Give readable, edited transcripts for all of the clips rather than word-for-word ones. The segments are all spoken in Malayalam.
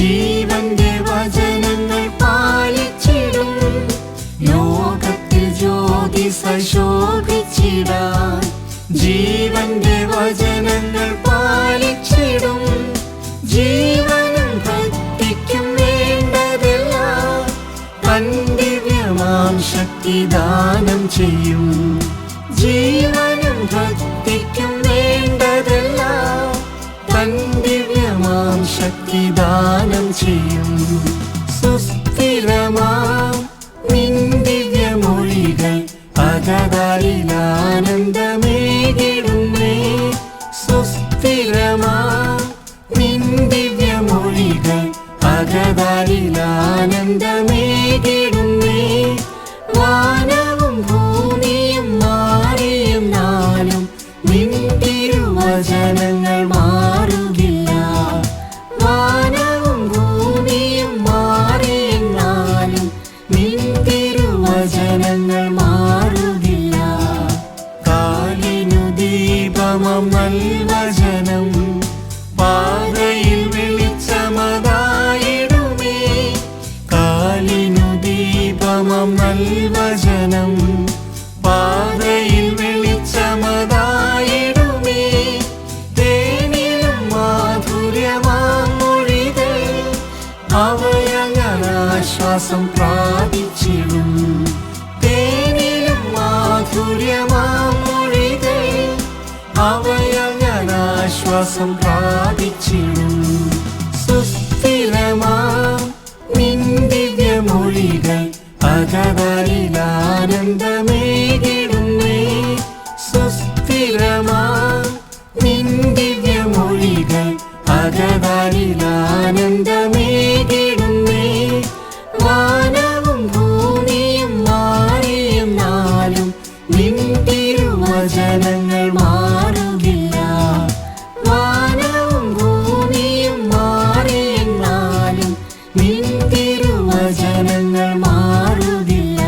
ജീവന്റെ വചനങ്ങൾ പാലിച്ചിടും. ലോകത്തിൽ ജ്യോതിസായി ശോഭിച്ചിടാൻ ജീവന്റെ വചനങ്ങൾ പാലിച്ചിടും. ജീവനും ഭക്തിക്കും വേണ്ടതെല്ലാം തൻ ദിവ്യമാം ശക്തി ദാനം ചെയ്യും. ജീവനും ഭക്തിക്കും വേണ്ടതെല്ലാം തൻ ദിവ്യമാം ശക്തി ദാനം ചെയ്യും. സുസ്ഥിരമാം നിൻ ദിവ്യമൊഴികൾ അകതാരിൽ ആനന്ദമേകിടുന്നേ. സുസ്ഥിരമാം നിൻ ദിവ്യമൊഴികൾ അകതാരിൽ ആനന്ദമേകിടുന്നേ. വാനവും ഭൂമിയും മാറിയെന്നാലും നിൻ തിരുവചനങ്ങൾ മാറുകില്ല. വാനവും ഭൂമിയും മാറിയെന്നാലും നിൻ തിരുവചനങ്ങൾ മാറുകില്ല. കാലിനു ദീപമം നൽവചനം പാതയിൽ വെളിച്ചമതായിടുമേ. കാലിനു ദീപമം നൽവചനം പാതയിൽ വെളിച്ചമതായിടുമേ. തേനിലും മാധുര്യമാം മൊഴികൾ അവയങ്ങനാശ്വാസം പ്രാപിച്ചിടും. തേനിലും മാധുര്യമാം മൊഴികൾ അവയങ്ങനാശ്വാസം പ്രാപിച്ചിടും. സുസ്ഥിരമാം നിൻ ദിവ്യമൊഴികൾ അകതാരിൽ ആനന്ദമേകിടുന്നേ. സുസ്ഥിരമാം നിൻ ദിവ്യമൊഴികൾ അകതാരിൽ ആനന്ദമേകിടുന്നേ. വാനവും ഭൂമിയും മാറിയെന്നാലും നിൻ തിരുവചനങ്ങൾ മാറുകില്ല. വാനവും ഭൂമിയും മാറിയെന്നാലും നിൻ തിരുവചനങ്ങൾ മാറുകില്ല.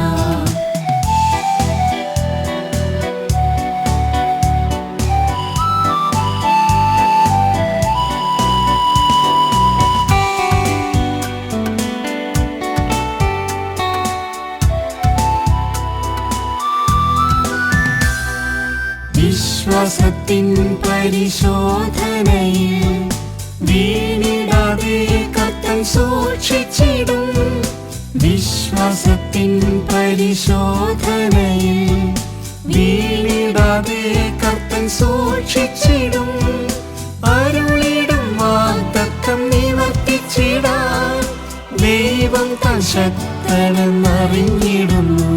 വിശ്വാസത്തിൻ പരിശോധനയിൽ വീണിടാതെ കർത്തൻ സൂക്ഷിച്ചിടും. വിശ്വാസത്തിൻ പരിശോധനയിൽ വീണിടാതെ കർത്തൻ സൂക്ഷിച്ചിടും. അരുളിടും വാഗ്ദത്തം നിവർത്തിച്ചിടാൻ ദൈവം താൻ ശക്തനെന്നറിഞ്ഞിടുന്നു.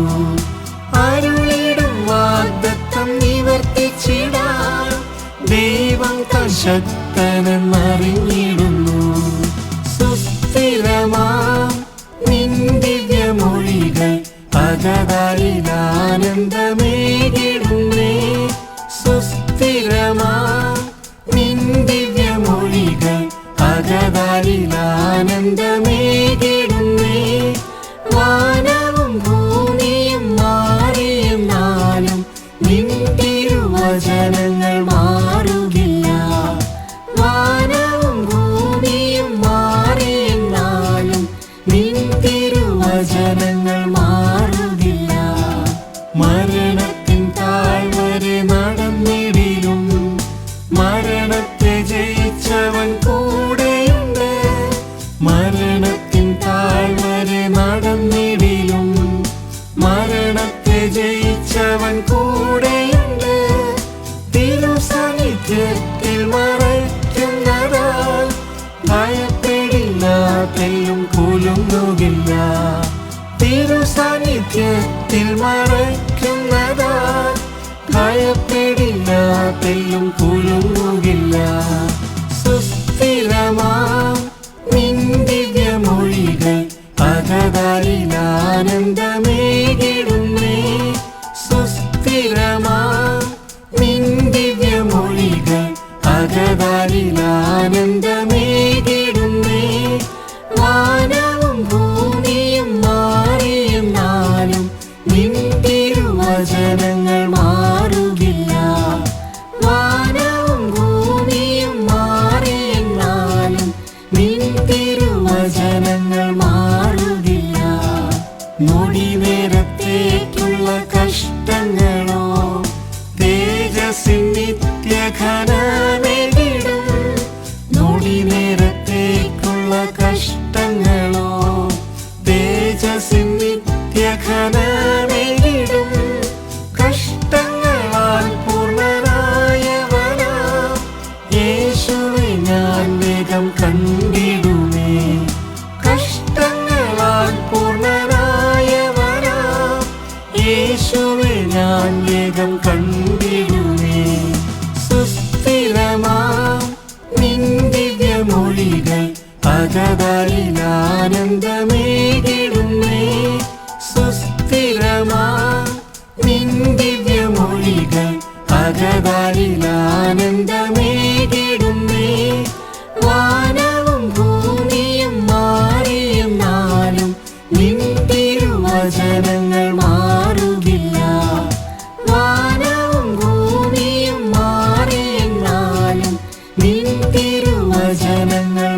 അരുളിടും വാഗ്ദത്തം നിവർത്തിച്ചിടാൻ ദൈവം താൻ ശക്തനെന്നറിഞ്ഞിടുന്നു. സുസ്ഥിരമാം നിൻ ദിവ്യമൊഴികൾ അകതാരിൽ ആനന്ദമേകിടുന്നേ. സുസ്ഥിരമാം നിൻ ദിവ്യമൊഴികൾ അകതാരിൽ ആനന്ദമേകിടുന്നേ. വാനവും ഭൂമിയും മാറിയെന്നാലും നിൻ തിരുവചനങ്ങൾ മാറുകില്ല. വാനവും ഭൂമിയും മാറിയെന്നാലും നിൻ തിരുവചനങ്ങൾ മാറുകില്ല. മരണത്തിൻ താഴ്വരെ നടന്നിടിലും മരണത്തെ ജയിച്ചവൻ കൂടെയുണ്ട്. മരണത്തിൻ താഴ്വരെ നടന്നിടിലും മരണത്തെ ജയിച്ചവൻ കൂടെയുണ്ട്. തിരുസാന്നിധ്യത്തിൽ മറയ്ക്കുന്നതാൽ ഭയപ്പെടില്ല, തെല്ലും കുലുങ്ങുകില്ല. തിരുസാന്നിധ്യത്തിൽ മറയ്ക്കുന്നതാൽ ഭയപ്പെടില്ല, തെല്ലും കുലുങ്ങുകില്ല. സുസ്ഥിരമാം നിൻ ദിവ്യമൊഴികൾ അകതാരിൽ ആനന്ദമേകിടുന്നേ. സുസ്ഥിരമാം നിൻ ദിവ്യമൊഴികൾ അകതാരിൽ ആനന്ദമേകിടുന്നേ. വാനവും ഭൂമിയും മാറിയെന്നാലും നിൻ തിരുവചനങ്ങൾ മാറുകില്ല. വാനവും ഭൂമിയും മാറിയെന്നാലും നിൻ തിരുവചനങ്ങൾ ആനന്ദമേകിടുന്നേ സുസ്ഥിരമാ നിൻ ദിവ്യമൊഴികൾ അകതാരിൽ ആനന്ദമേകിടുന്നേ വാനവും ഭൂമിയും മാറിയെന്നാലും നിൻ തിരുവചനങ്ങൾ മാറുകില്ല വാനവും ഭൂമിയും മാറിയെന്നാലും നിൻ തിരുവചനങ്ങൾ